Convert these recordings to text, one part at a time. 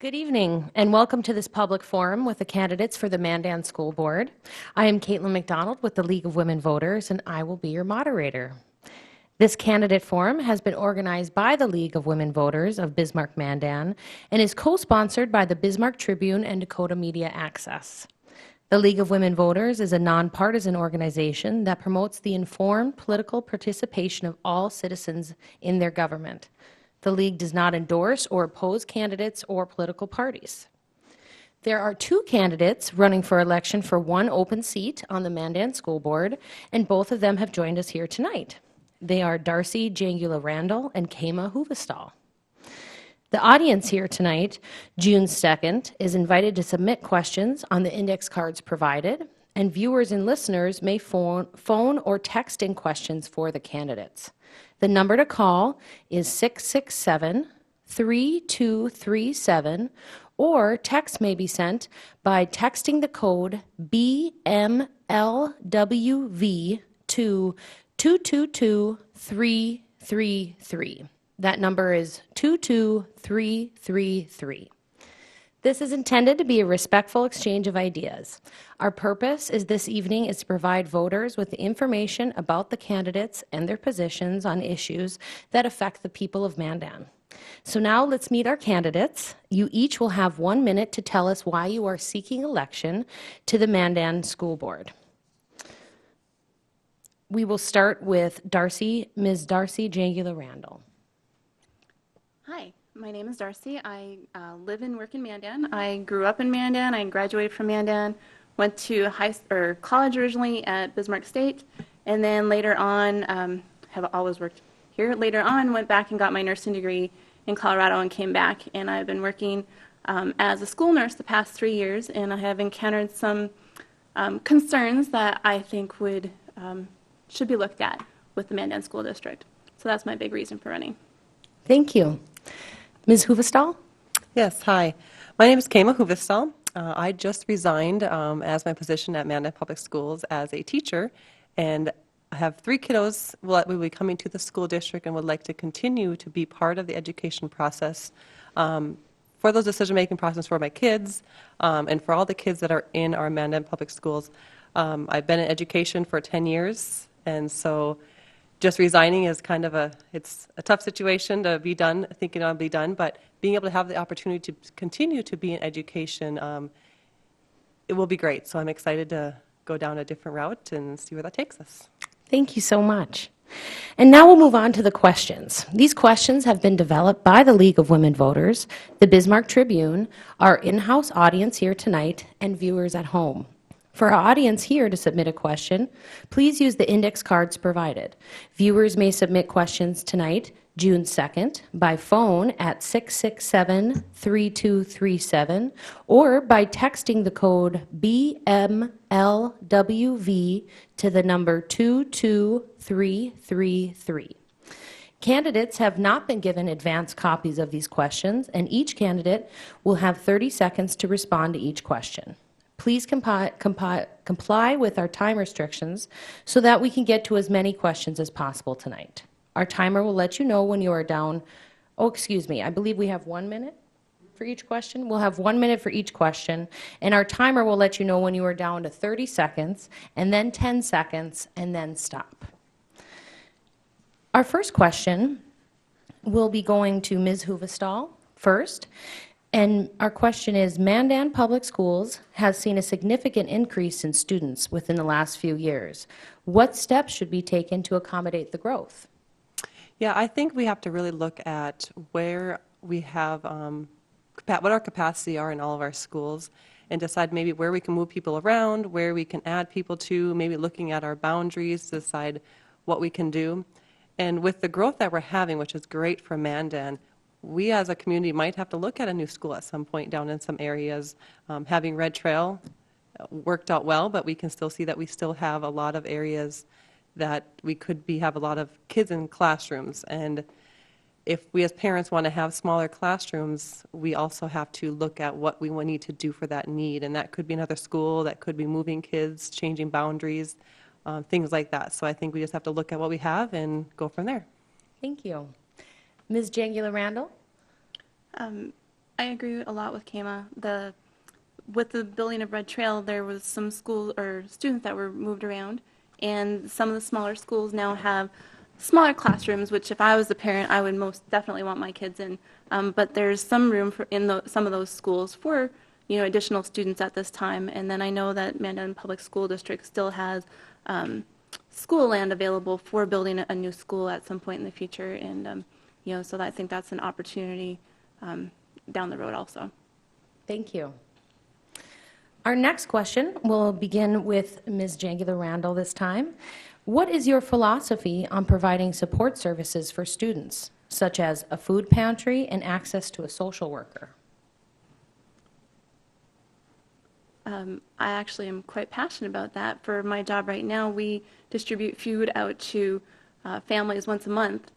Good evening, and welcome to this public forum with the candidates for the Mandan School Board. I am Caitlin McDonald with the League of Women Voters, and I will be your moderator. This candidate forum has been organized by the League of Women Voters of Bismarck-Mandan and is co-sponsored by the Bismarck Tribune and Dakota Media Access. The League of Women Voters is a nonpartisan organization that promotes the informed political participation of all citizens in their government. The League does not endorse or oppose candidates or political parties. There are two candidates running for election for one open seat on the Mandan School Board, and both of them have joined us here tonight. They are Darcy Jangula Randall and Kema Huvestal. The audience here tonight, June 2nd, is invited to submit questions on the index cards provided, and viewers and listeners may phone or text in questions for the candidates. The number to call is 667-3237, or text may be sent by texting the code BMLWV to 222333. That number is 22333. This is intended to be a respectful exchange of ideas. Our purpose this evening is to provide voters with the information about the candidates and their positions on issues that affect the people of Mandan. So now let's meet our candidates. You each will have 1 minute to tell us why you are seeking election to the Mandan School Board. We will start with Ms. Darcy Jangula Randall. Hi. My name is Darcy. I live and work in Mandan. I grew up in Mandan. I graduated from Mandan, went to college originally at Bismarck State, and then later on, have always worked here. Later on, went back and got my nursing degree in Colorado and came back. And I've been working as a school nurse the past 3 years, and I have encountered some concerns that I think should be looked at with the Mandan School District. So that's my big reason for running. Thank you. Ms. Huvestal? Yes, hi. My name is Kema Huvestal. I just resigned as my position at Mandan Public Schools as a teacher, and I have 3 kiddos that will be coming to the school district and would like to continue to be part of the education process for those decision-making process for my kids and for all the kids that are in our Mandan Public Schools. I've been in education for 10 years, and so just resigning is kind of it's a tough situation to be done, thinking I'll be done, but being able to have the opportunity to continue to be in education, it will be great. So I'm excited to go down a different route and see where that takes us. Thank you so much. And now we'll move on to the questions. These questions have been developed by the League of Women Voters, the Bismarck Tribune, our in-house audience here tonight, and viewers at home. For our audience here to submit a question, please use the index cards provided. Viewers may submit questions tonight, June 2nd, by phone at 667-3237 or by texting the code BMLWV to the number 22333. Candidates have not been given advance copies of these questions, and each candidate will have 30 seconds to respond to each question. Please comply with our time restrictions so that we can get to as many questions as possible tonight. Our timer will let you know when you are down. Oh, excuse me. I believe we have 1 minute for each question. We'll have 1 minute for each question, and our timer will let you know when you are down to 30 seconds, and then 10 seconds, and then stop. Our first question will be going to Ms. Huvestal first. And our question is, Mandan Public Schools has seen a significant increase in students within the last few years. What steps should be taken to accommodate the growth? Yeah, I think we have to really look at where we have, what our capacity are in all of our schools and decide maybe where we can move people around, where we can add people to, maybe looking at our boundaries to decide what we can do. And with the growth that we're having, which is great for Mandan, we as a community might have to look at a new school at some point down in some areas. Having Red Trail worked out well, but we can still see that we still have a lot of areas that we could have a lot of kids in classrooms. And if we as parents want to have smaller classrooms, we also have to look at what we will need to do for that need. And that could be another school, that could be moving kids, changing boundaries, things like that. So I think we just have to look at what we have and go from there. Thank you. Ms. Jangula Randall? I agree a lot with Kama. With the building of Red Trail, there was some schools or students that were moved around, and some of the smaller schools now have smaller classrooms, which if I was a parent, I would most definitely want my kids in. But there's some room in some of those schools for additional students at this time. And then I know that Mandan Public School District still has school land available for building a new school at some point in the future, and so I think that's an opportunity down the road also. Thank you. Our next question will begin with Ms. Jangula Randall this time. What is your philosophy on providing support services for students, such as a food pantry and access to a social worker? I actually am quite passionate about that. For my job right now, we distribute food out to families once a month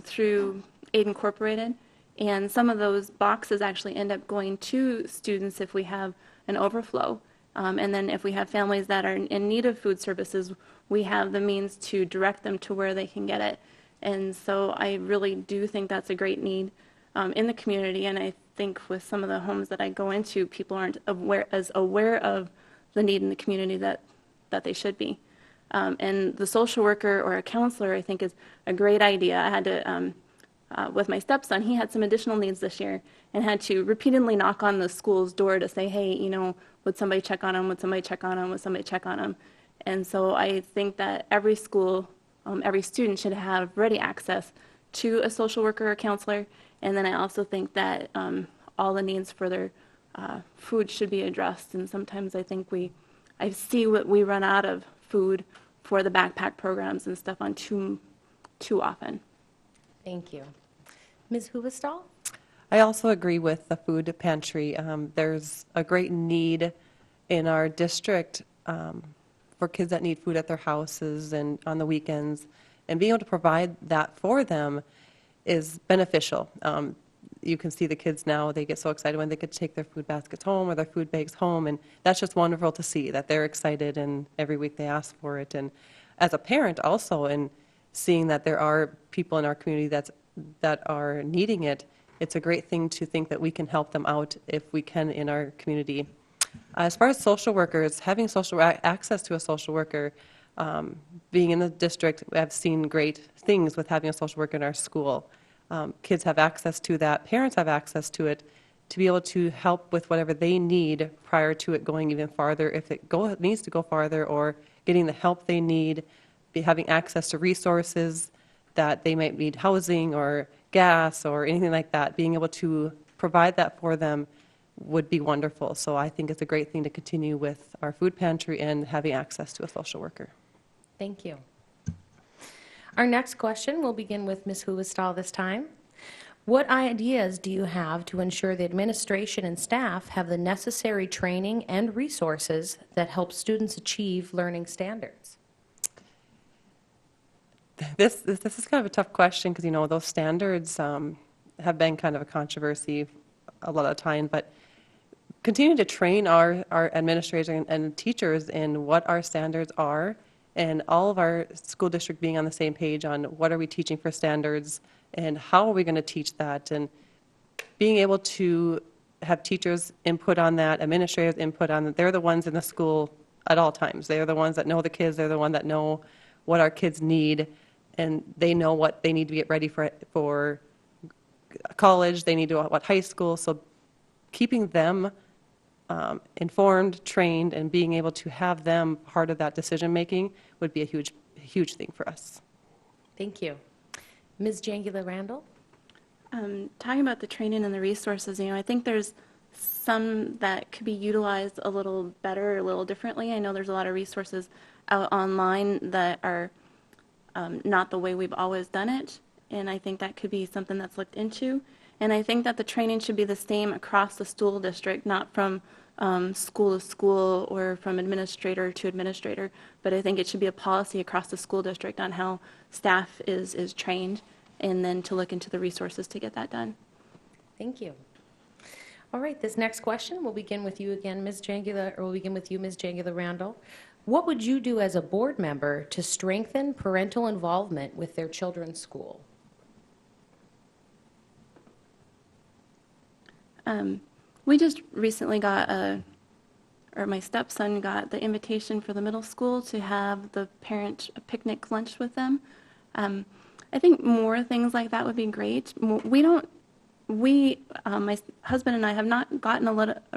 through Aid Incorporated, and some of those boxes actually end up going to students if we have an overflow. And then if we have families that are in need of food services, we have the means to direct them to where they can get it. And so I really do think that's a great need in the community, and I think with some of the homes that I go into, people aren't as aware of the need in the community that they should be. And the social worker or a counselor, I think, is a great idea. I had to, with my stepson, he had some additional needs this year and had to repeatedly knock on the school's door to say, hey, would somebody check on him? Would somebody check on him? Would somebody check on him? And so I think that every school, every student should have ready access to a social worker or counselor. And then I also think that all the needs for their food should be addressed. And sometimes I think I see what we run out of food for the backpack programs and stuff on too often. Thank you. Ms. Huvestal? I also agree with the food pantry. There's a great need in our district for kids that need food at their houses and on the weekends, and being able to provide that for them is beneficial. You can see the kids now, they get so excited when they could take their food baskets home or their food bags home, and that's just wonderful to see that they're excited and every week they ask for it. And as a parent also, and seeing that there are people in our community that are needing it, it's a great thing to think that we can help them out if we can in our community. As far as social workers, having access to a social worker, being in the district, I've seen great things with having a social worker in our school. Kids have access to that, parents have access to it, to be able to help with whatever they need prior to it going even farther, if it needs to go farther, or getting the help they need, having access to resources that they might need, housing or gas or anything like that. Being able to provide that for them would be wonderful. So I think it's a great thing to continue with our food pantry and having access to a social worker. Thank you. Our next question will begin with Ms. Huvestal this time. What ideas do you have to ensure the administration and staff have the necessary training and resources that help students achieve learning standards? This is kind of a tough question because, those standards have been kind of a controversy a lot of the time, but continuing to train our administrators and teachers in what our standards are, and all of our school district being on the same page on what are we teaching for standards and how are we going to teach that, and being able to have teachers input on that, administrators input on that. They're the ones in the school at all times. They're the ones that know the kids. They're the ones that know what our kids need, and they know what they need to get ready for college. They need to what high school. So keeping them informed, trained, and being able to have them part of that decision making would be a huge thing for us. Thank you. Ms. Jangula Randall? Talking about the training and the resources, I think there's some that could be utilized a little better, a little differently. I know there's a lot of resources out online that are not the way we've always done it. And I think that could be something that's looked into. And I think that the training should be the same across the school district, not from school to school or from administrator to administrator. But I think it should be a policy across the school district on how staff is trained, and then to look into the resources to get that done. Thank you. All right, this next question will begin with you again, Ms. Jangula, or we'll begin with you, Ms. Jangula Randall. What would you do as a board member to strengthen parental involvement with their children's school? We just recently or my stepson got the invitation for the middle school to have the parent picnic lunch with them. I think more things like that would be great. My husband and I have not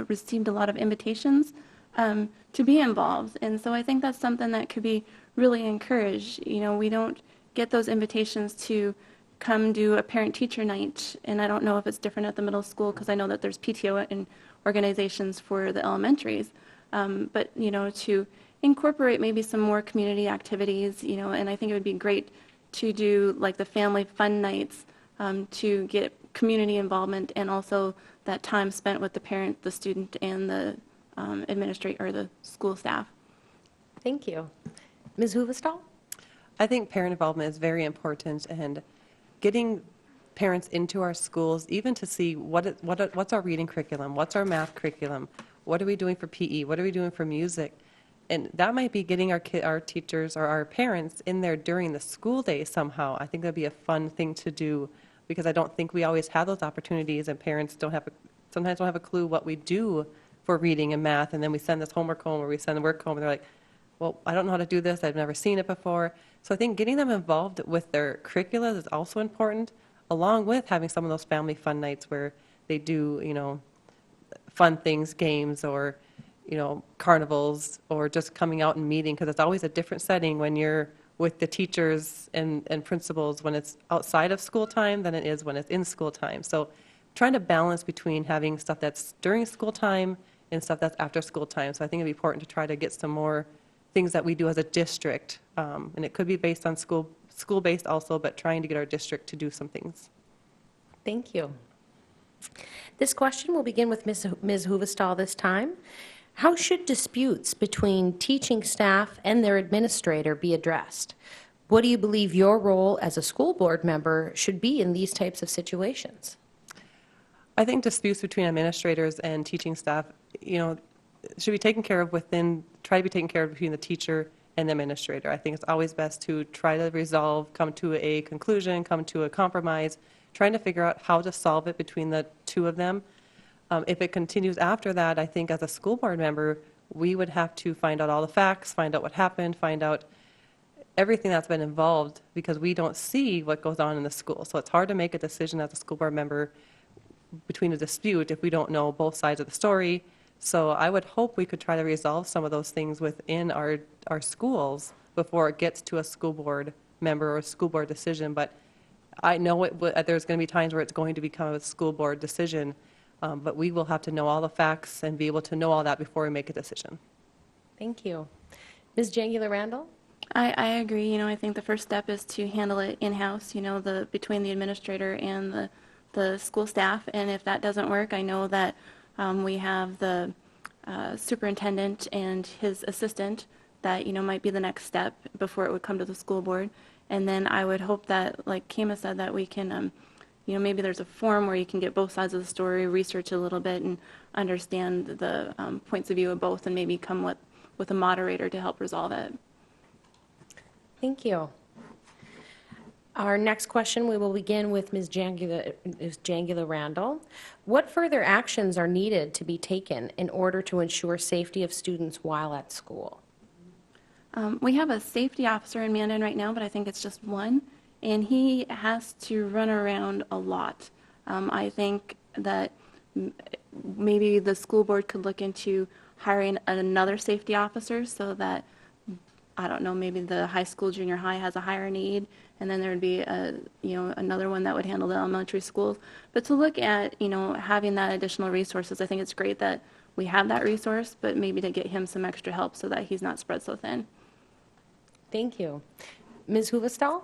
received a lot of invitations to be involved, and so I think that's something that could be really encouraged. You know, we don't get those invitations to come do a parent-teacher night, and I don't know if it's different at the middle school because I know that there's PTO and organizations for the elementaries, but you know, to incorporate maybe some more community activities, you know, and I think it would be great to do like the family fun nights to get community involvement and also that time spent with the parent, the student, and the administrator or the school staff. Thank you. Ms. Huvestal? I think parent involvement is very important, and getting parents into our schools, even to see what's our reading curriculum, what's our math curriculum, what are we doing for PE, what are we doing for music, and that might be getting our teachers or our parents in there during the school day somehow. I think that'd be a fun thing to do, because I don't think we always have those opportunities, and parents sometimes don't have a clue what we do for reading and math, and then we send this homework home or we send the work home, and they're like, well, I don't know how to do this, I've never seen it before. So I think getting them involved with their curricula is also important, along with having some of those family fun nights where they do, you know, fun things, games, or, you know, carnivals, or just coming out and meeting, because it's always a different setting when you're with the teachers and principals when it's outside of school time than it is when it's in school time. So trying to balance between having stuff that's during school time and stuff that's after school time. So I think it'd be important to try to get some more things that we do as a district, and it could be based on school-based also, but trying to get our district to do some things. Thank you. This question will begin with Ms. Huvestal this time. How should disputes between teaching staff and their administrator be addressed? What do you believe your role as a school board member should be in these types of situations? I think disputes between administrators and teaching staff, you know, should be taken care of try to be taken care of between the teacher and the administrator. I think it's always best to try to resolve, come to a conclusion, come to a compromise, trying to figure out how to solve it between the two of them. If it continues after that, I think as a school board member, we would have to find out all the facts, find out what happened, find out everything that's been involved, because we don't see what goes on in the school. So it's hard to make a decision as a school board member between a dispute if we don't know both sides of the story. So I would hope we could try to resolve some of those things within our schools before it gets to a school board member or a school board decision. But I know there's going to be times where it's going to become a school board decision, but we will have to know all the facts and be able to know all that before we make a decision. Thank you. Ms. Jangula Randall? I agree. You know, I think the first step is to handle it in-house, you know, between the administrator and the school staff. And if that doesn't work, I know that we have the superintendent and his assistant that, you know, might be the next step before it would come to the school board. And then I would hope that, like Kema said, that we can, you know, maybe there's a forum where you can get both sides of the story, research a little bit, and understand the points of view of both, and maybe come with a moderator to help resolve it. Thank you. Our next question, we will begin with Ms. Jangula Randall. What further actions are needed to be taken in order to ensure safety of students while at school? We have a safety officer in Mandan right now, but I think it's just one, and he has to run around a lot. I think that maybe the school board could look into hiring another safety officer so that, I don't know, maybe the high school, junior high has a higher need, and then there would be another one that would handle the elementary schools. But to look at, you know, having that additional resources, I think it's great that we have that resource, but maybe to get him some extra help so that he's not spread so thin. Thank you. Ms. Huvestal?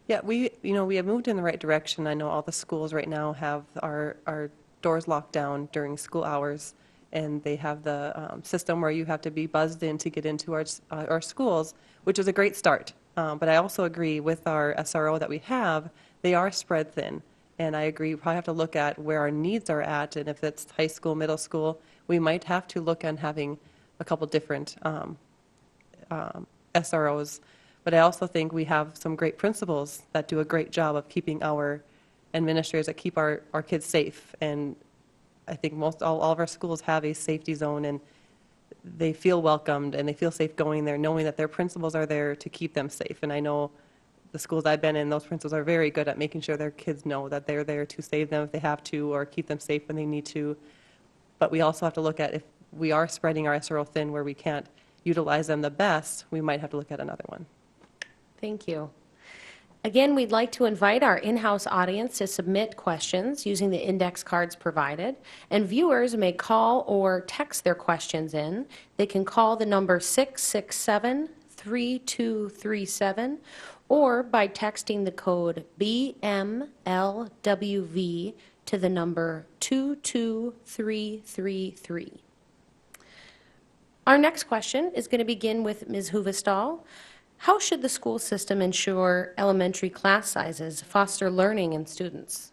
Yeah, we have moved in the right direction. I know all the schools right now have our doors locked down during school hours, and they have the system where you have to be buzzed in to get into our schools, which is a great start. But I also agree with our SRO that we have, they are spread thin. And I agree, we probably have to look at where our needs are at, and if it's high school, middle school, we might have to look at having a couple different SROs. But I also think we have some great principals that do a great job of keeping our administrators that keep our kids safe. And I think all of our schools have a safety zone, and they feel welcomed and they feel safe going there, knowing that their principals are there to keep them safe. And I know the schools I've been in, those principals are very good at making sure their kids know that they're there to save them if they have to, or keep them safe when they need to. But we also have to look at if we are spreading our SRO thin where we can't utilize them the best, we might have to look at another one. Thank you. Again, we'd like to invite our in-house audience to submit questions using the index cards provided, and viewers may call or text their questions in. They can call the number 667-3237, or by texting the code BMLWV to the number 22333. Our next question is going to begin with Ms. Huvestal. How should the school system ensure elementary class sizes foster learning in students?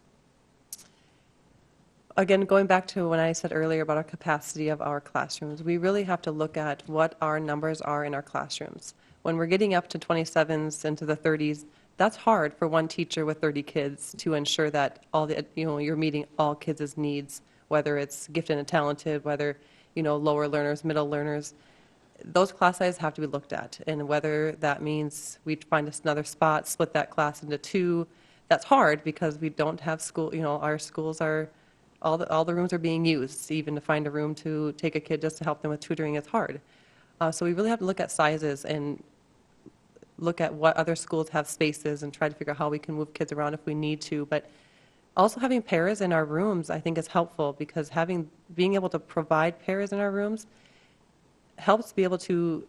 Again, going back to when I said earlier about our capacity of our classrooms, we really have to look at what our numbers are in our classrooms. When we're getting up to 27s into the 30s, that's hard for one teacher with 30 kids to ensure that you're meeting all kids' needs, whether it's gifted and talented, whether lower learners, middle learners. Those class sizes have to be looked at, and whether that means we find us another spot, split that class into two, that's hard because we don't have school. Our schools are all the rooms are being used. Even to find a room to take a kid just to help them with tutoring is hard. So we really have to look at sizes and look at what other schools have spaces and try to figure out how we can move kids around if we need to. But also having pairs in our rooms, I think, is helpful because being able to provide pairs in our rooms helps be able to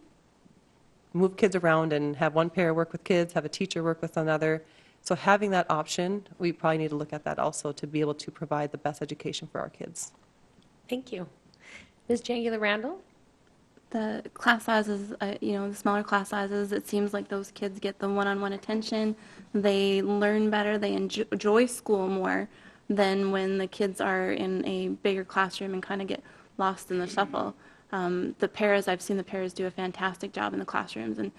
move kids around and have one pair work with kids, have a teacher work with another. So having that option, we probably need to look at that also to be able to provide the best education for our kids. Thank you. Ms. Jangula Randall? The class sizes, the smaller class sizes, it seems like those kids get the one-on-one attention. They learn better. They enjoy school more than when the kids are in a bigger classroom and kind of get lost in the shuffle. I've seen the pairs do a fantastic job in the classrooms, and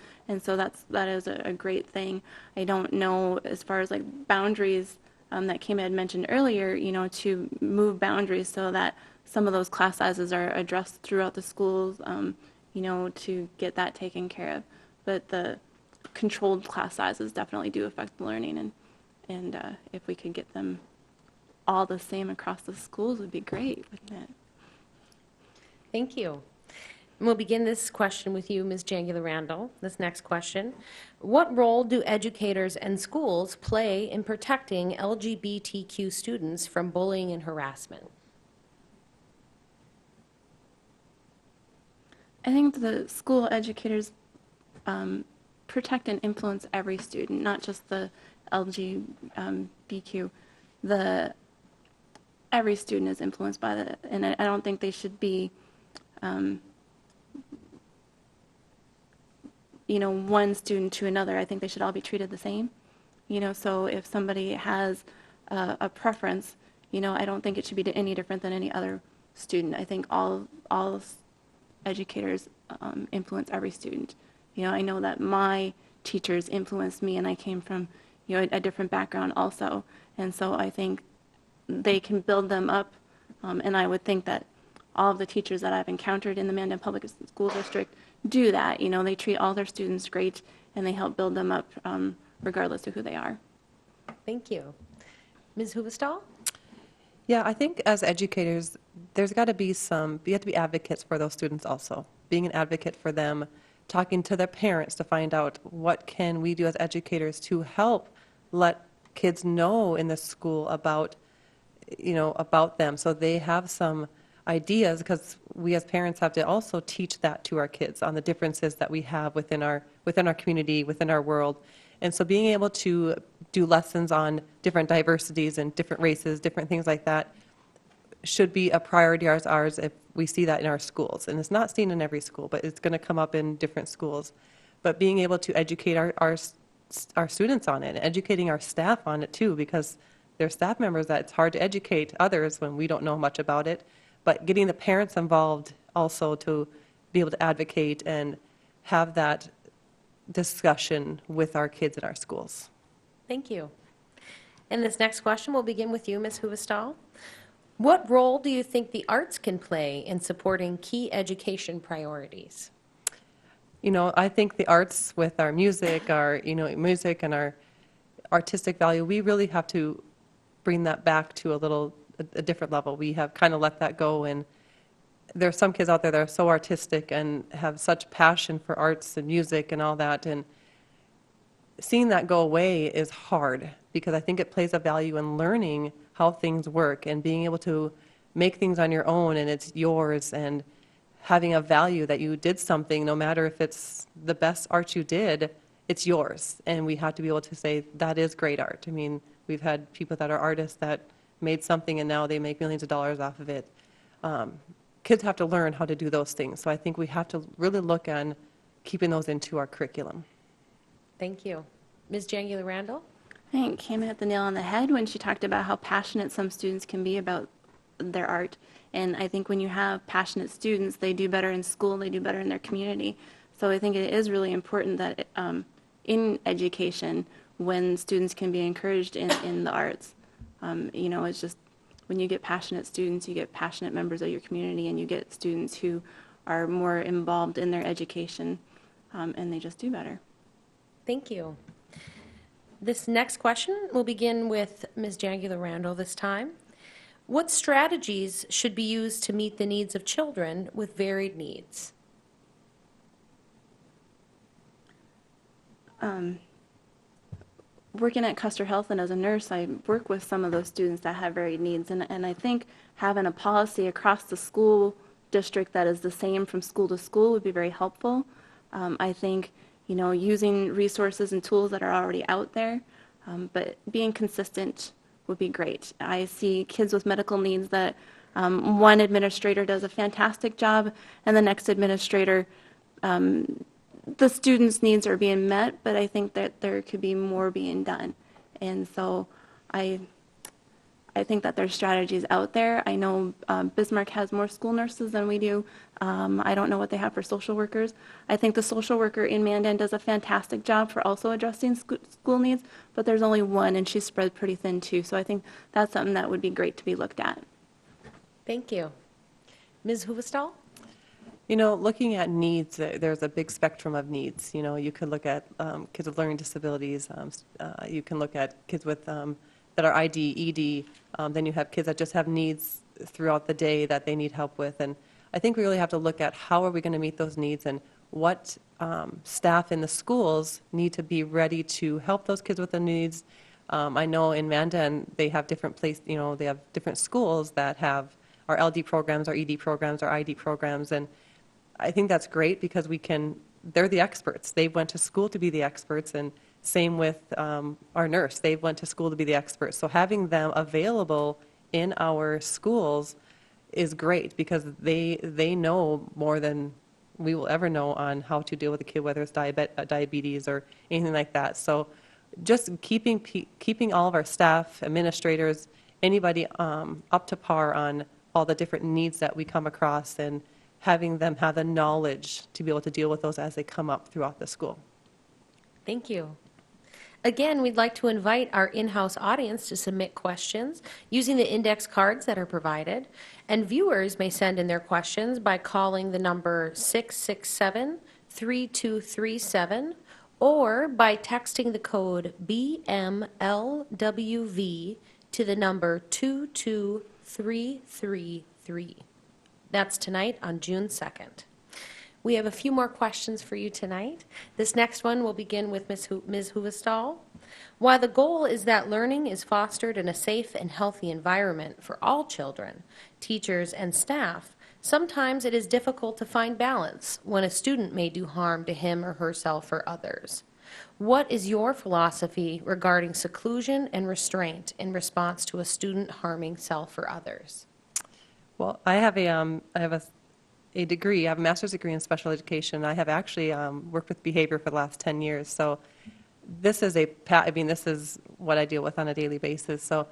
so that is a great thing. I don't know as far as like boundaries that Kim had mentioned earlier, to move boundaries so that some of those class sizes are addressed throughout the schools, to get that taken care of. But the controlled class sizes definitely do affect the learning, and if we could get them all the same across the schools would be great, wouldn't it? Thank you. And we'll begin this question with you, Ms. Jangula Randall. This next question. What role do educators and schools play in protecting LGBTQ students from bullying and harassment? I think the school educators protect and influence every student, not just the LGBTQ. Every student is influenced by that, and I don't think they should be one student to another. I think they should all be treated the same. So if somebody has a preference, I don't think it should be any different than any other student. I think all educators influence every student. I know that my teachers influenced me, and I came from a different background also, and so I think they can build them up, and I would think that all of the teachers that I've encountered in the Mandan Public School District do that. They treat all their students great, and they help build them up regardless of who they are. Thank you. Ms. Huvestal? Yeah, I think as educators, there's got to be you have to be advocates for those students also. Being an advocate for them, talking to their parents to find out what can we do as educators to help let kids know in the school about them so they have some ideas, because we as parents have to also teach that to our kids on the differences that we have within our community, within our world. And so being able to do lessons on different diversities and different races, different things like that, should be a priority as ours if we see that in our schools. And it's not seen in every school, but it's going to come up in different schools. But being able to educate our students on it, and educating our staff on it too, because there are staff members that it's hard to educate others when we don't know much about it. But getting the parents involved also to be able to advocate and have that discussion with our kids in our schools. Thank you. And this next question will begin with you, Ms. Huvestal. What role do you think the arts can play in supporting key education priorities? You know, I think the arts with our music, music and our artistic value, we really have to bring that back to a different level. We have kind of let that go, and there are some kids out there that are so artistic and have such passion for arts and music and all that, and seeing that go away is hard because I think it plays a value in learning how things work and being able to make things on your own and it's yours, and having a value that you did something, no matter if it's the best art you did, it's yours. And we have to be able to say, that is great art. I mean, we've had people that are artists that made something and now they make millions of dollars off of it. Kids have to learn how to do those things. So I think we have to really look on keeping those into our curriculum. Thank you. Ms. Jangula Randall? I think Kim hit the nail on the head when she talked about how passionate some students can be about their art. And I think when you have passionate students, they do better in school, they do better in their community. So I think it is really important that in education, when students can be encouraged in the arts, it's just when you get passionate students, you get passionate members of your community, and you get students who are more involved in their education, and they just do better. Thank you. This next question will begin with Ms. Jangula Randall this time. What strategies should be used to meet the needs of children with varied needs? Working at Custer Health and as a nurse, I work with some of those students that have varied needs. And I think having a policy across the school district that is the same from school to school would be very helpful. I think, using resources and tools that are already out there, but being consistent would be great. I see kids with medical needs that one administrator does a fantastic job, and the next administrator, the students' needs are being met, but I think that there could be more being done. And so I think that there's strategies out there. I know Bismarck has more school nurses than we do. I don't know what they have for social workers. I think the social worker in Mandan does a fantastic job for also addressing school needs, but there's only one, and she's spread pretty thin too. So I think that's something that would be great to be looked at. Thank you. Ms. Huvestal? Looking at needs, there's a big spectrum of needs. You could look at kids with learning disabilities. You can look at kids with that are ID, ED. Then you have kids that just have needs throughout the day that they need help with. And I think we really have to look at how are we going to meet those needs and what staff in the schools need to be ready to help those kids with the needs. I know in Mandan they have different they have different schools that have our LD programs, our ED programs, our ID programs, and I think that's great because they're the experts. They went to school to be the experts, and same with our nurse. They went to school to be the experts. So having them available in our schools is great because they know more than we will ever know on how to deal with a kid, whether it's diabetes or anything like that. So just keeping all of our staff, administrators, anybody up to par on all the different needs that we come across and having them have the knowledge to be able to deal with those as they come up throughout the school. Thank you. Again, we'd like to invite our in-house audience to submit questions using the index cards that are provided, and viewers may send in their questions by calling the number 667-3237 or by texting the code BMLWV to the number 22333. That's tonight on June 2nd. We have a few more questions for you tonight. This next one will begin with Ms. Huvestal. While the goal is that learning is fostered in a safe and healthy environment for all children, teachers, and staff, sometimes it is difficult to find balance when a student may do harm to him or herself or others. What is your philosophy regarding seclusion and restraint in response to a student harming self or others? Well, I have a degree, I have a master's degree in special education. I have actually worked with behavior for the last 10 years. So this is this is what I deal with on a daily basis. So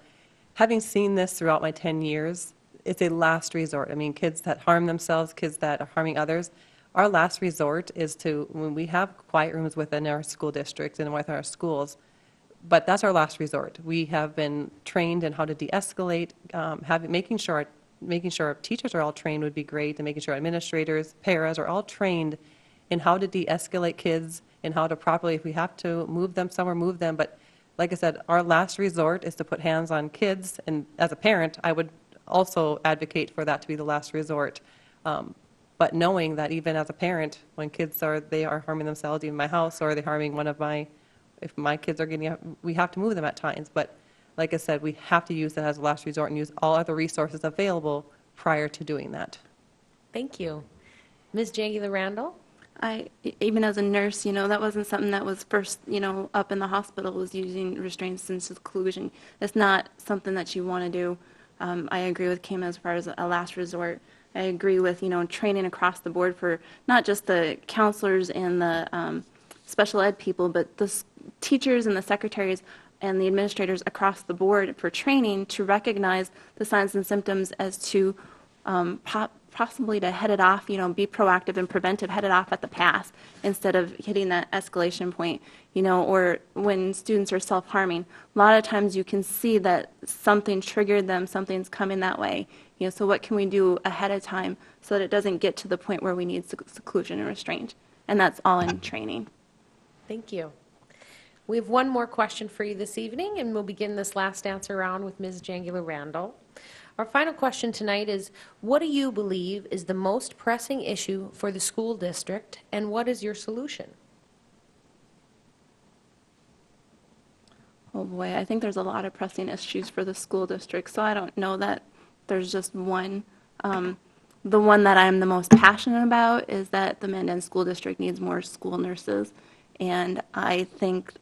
having seen this throughout my 10 years, it's a last resort. I mean, kids that harm themselves, kids that are harming others, our last resort is to, when we have quiet rooms within our school district and within our schools, but that's our last resort. We have been trained in how to de-escalate, making sure our teachers are all trained would be great, and making sure administrators, paras are all trained in how to de-escalate kids and how to properly, if we have to move them somewhere, move them. But like I said, our last resort is to put hands on kids, and as a parent, I would also advocate for that to be the last resort. But knowing that even as a parent, when they are harming themselves in my house, or they're harming if my kids are we have to move them at times. But like I said, we have to use that as a last resort and use all other resources available prior to doing that. Thank you. Ms. Jangula Randall? Even as a nurse, that wasn't something that was first, up in the hospital, was using restraints and seclusion. It's not something that you want to do. I agree with Kim as far as a last resort. I agree with, training across the board for not just the counselors and the special ed people, but the teachers and the secretaries and the administrators across the board for training to recognize the signs and symptoms as to possibly to head it off, be proactive and preventive, head it off at the pass instead of hitting that escalation point, or when students are self-harming. A lot of times you can see that something triggered them, something's coming that way. So what can we do ahead of time so that it doesn't get to the point where we need seclusion and restraint? And that's all in training. Thank you. We have one more question for you this evening, and we'll begin this last answer round with Ms. Jangula Randall. Our final question tonight is, what do you believe is the most pressing issue for the school district, and what is your solution? Oh boy, I think there's a lot of pressing issues for the school district, so I don't know that there's just one. The one that I'm the most passionate about is that the Mandan School District needs more school nurses. And I think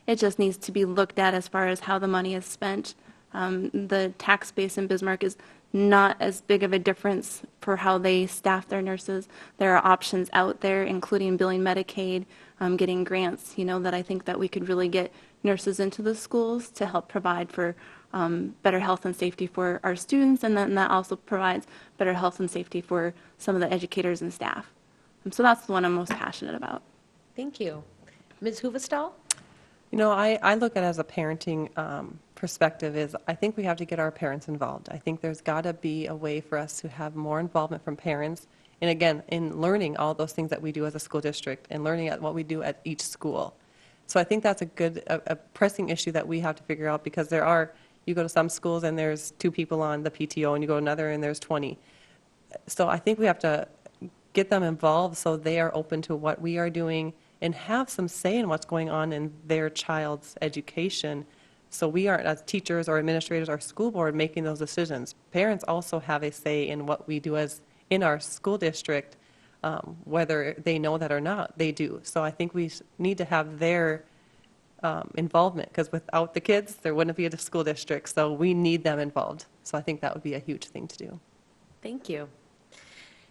it just needs to be looked at as far as how the money is spent. The tax base in Bismarck is not as big of a difference for how they staff their nurses. There are options out there, including billing Medicaid, getting grants, that I think that we could really get nurses into the schools to help provide for better health and safety for our students, and then that also provides better health and safety for some of the educators and staff. So that's the one I'm most passionate about. Thank you. Ms. Huvestal? I look at it as a parenting perspective is I think we have to get our parents involved. I think there's got to be a way for us to have more involvement from parents. And again, in learning all those things that we do as a school district and learning at what we do at each school. So I think that's a pressing issue that we have to figure out, because you go to some schools and there's 2 people on the PTO, and you go to another and there's 20. So I think we have to get them involved so they are open to what we are doing and have some say in what's going on in their child's education. So we aren't, as teachers or administrators or school board, making those decisions. Parents also have a say in what we do in our school district, whether they know that or not, they do. So I think we need to have their involvement, because without the kids, there wouldn't be a school district. So we need them involved. So I think that would be a huge thing to do. Thank you.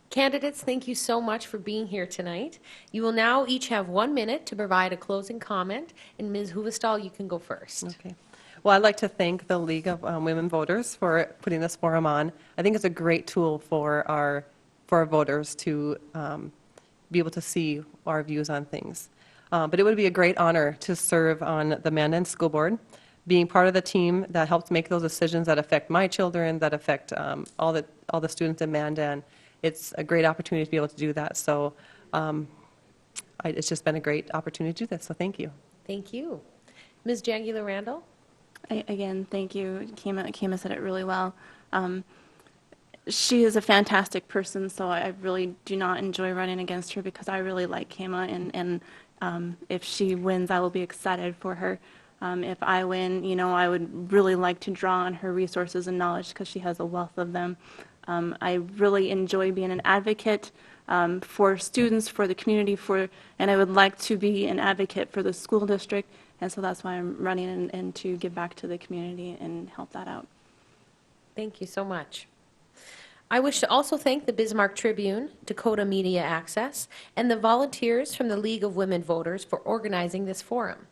Candidates, thank you so much for being here tonight. You will now each have 1 minute to provide a closing comment, and Ms. Huvestal, you can go first. Okay. Well, I'd like to thank the League of Women Voters for putting this forum on. I think it's a great tool for our voters to be able to see our views on things. But it would be a great honor to serve on the Mandan School Board, being part of the team that helps make those decisions that affect my children, that affect all the students in Mandan. It's a great opportunity to be able to do that. So it's just been a great opportunity to do this. So thank you. Thank you. Ms. Jangula Randall? Again, thank you. Kema said it really well. She is a fantastic person, so I really do not enjoy running against her, because I really like Kema, and if she wins, I will be excited for her. If I win, I would really like to draw on her resources and knowledge, because she has a wealth of them. I really enjoy being an advocate. for students, for the community, and I would like to be an advocate for the school district, and so that's why I'm running and to give back to the community and help that out. Thank you so much. I wish to also thank the Bismarck Tribune, Dakota Media Access, and the volunteers from the League of Women Voters for organizing this forum.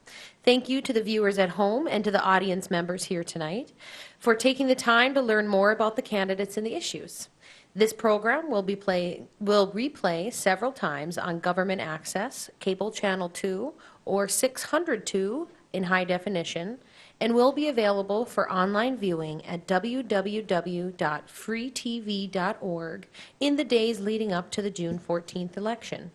Thank you to the viewers at home and to the audience members here tonight for taking the time to learn more about the candidates and the issues. This program will replay several times on Government Access, Cable Channel 2, or 602 in high definition, and will be available for online viewing at www.freetv.org in the days leading up to the June 14th election.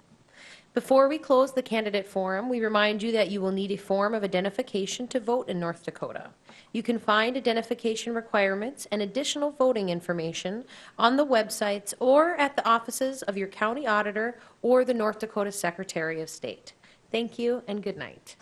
Before we close the candidate forum, we remind you that you will need a form of identification to vote in North Dakota. You can find identification requirements and additional voting information on the websites or at the offices of your county auditor or the North Dakota Secretary of State. Thank you and good night.